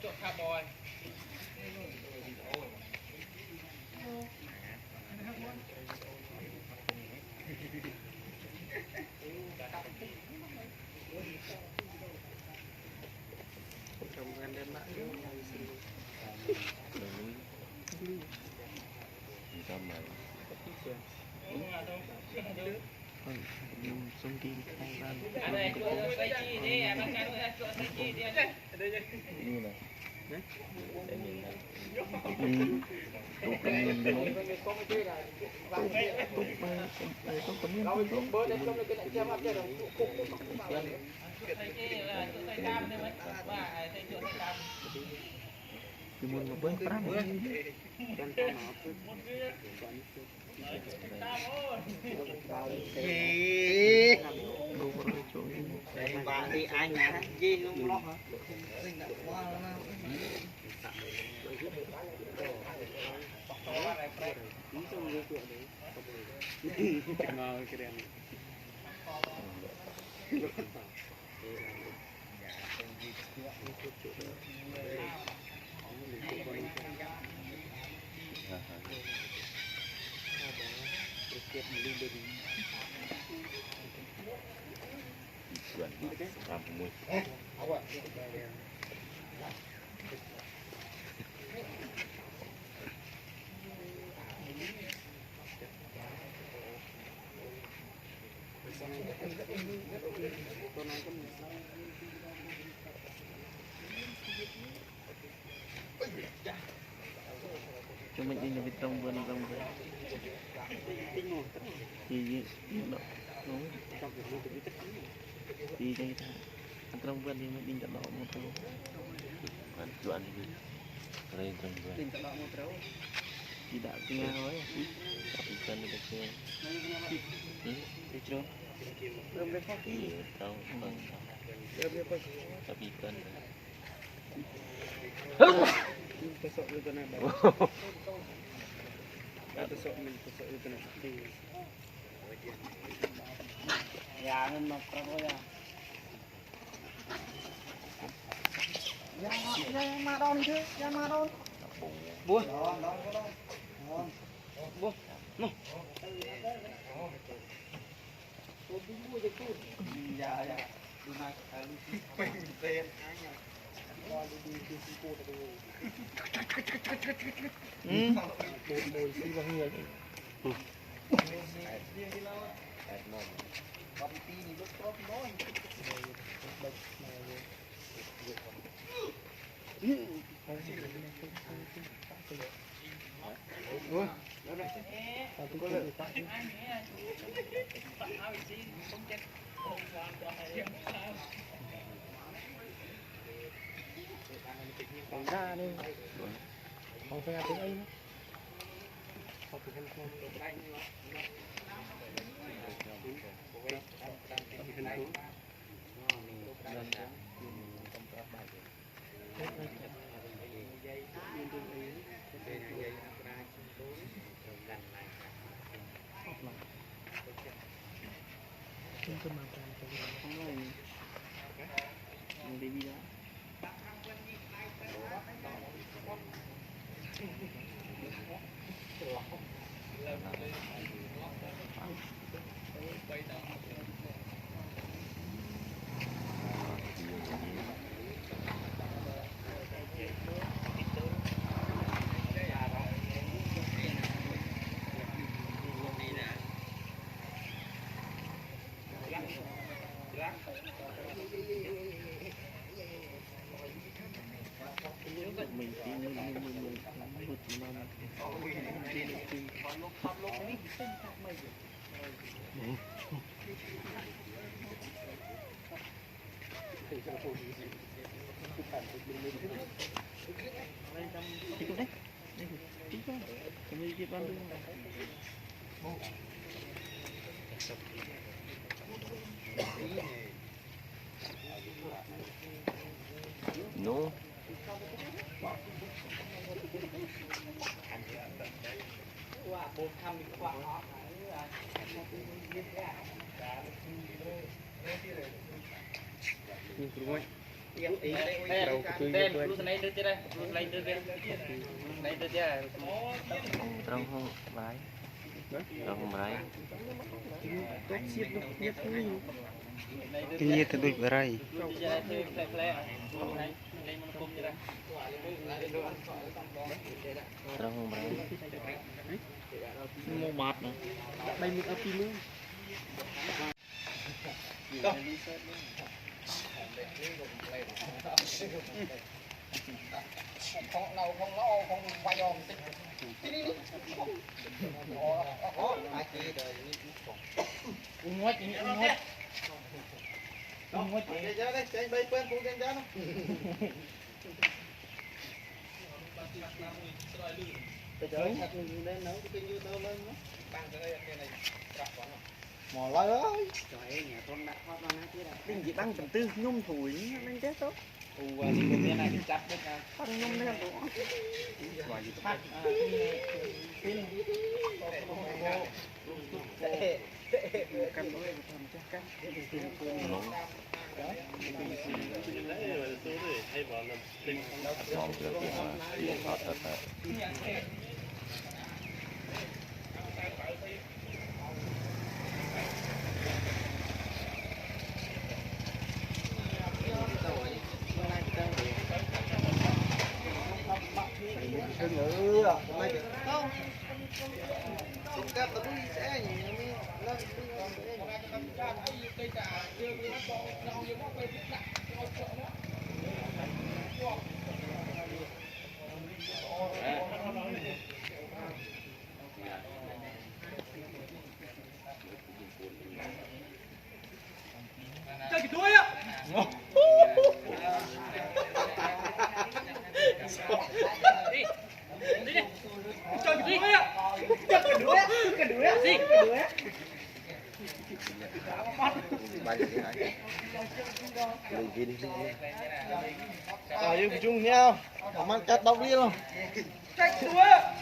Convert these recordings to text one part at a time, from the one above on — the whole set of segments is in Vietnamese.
chỗ tha bòi sông đi anh này chỗ xây chi đi anh cái chỗ xây chi đi như này thì muốn một bên prang bạn đi anh hả gì không lo hả cho mình đi nhập trong vườn thì nó đi đây ta trong vườn thì mình đi chọn đỏ một trâu chuẩn đây trong vườn chỉ đạo cái nghe nói tapi kan được chưa thì chưa tahu tapi kan Pesok itu nak. Pesok itu nak. Ya, nên mà pro ya. Ya mà đón chứ, ya mà đón. Buông. Buông. No. Ya ya. Duna kali. Còn ra đi, còn phải tiếng Anh, học tiếng Anh không? mình chỉ mình no. nhìn cũng ngoại Đây, đây, lúc này đưa đây, lúc này đưa đây. Này đưa đây. Trong không bái. Trong không bái. tốt xiết nó biết thôi Cái gì tôi đuổi vào Trong không bái. Mua mát nữa. đây mình ở phim nữa mò lơi ơi trời nhà con đã thoát ra nát đinh gì băng tầm tư nhung thủi nên chết tốt Này chặt đấy nha. băng nhung đấy đó Phát. cầm đôi cầm chắc cắt Nóng. Mong được thì họ thật là Chơi cái đuôi á. Đi. Đi đi. Chơi cái đuôi á. Chơi cái đuôi á. Cái đuôi á. Gì? Cái đuôi á. rồi đi chung nhau mang chặt đóng đi luôn Chơi cái đuôi á.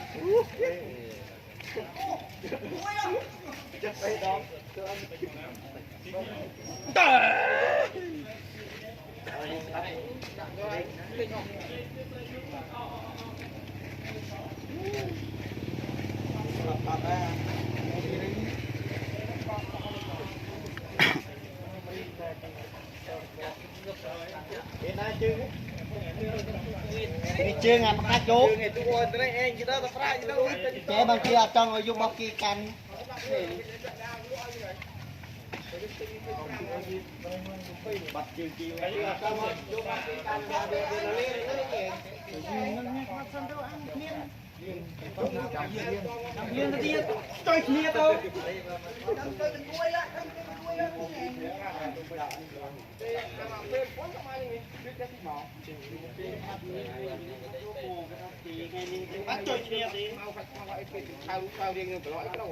đi chơi ngàn hai chỗ chế bằng kia trong rồi dùng bọc kia canh bắt chiều chiều chơi kia đâu bắt chơi kia đi sao riêng cái loại cái đâu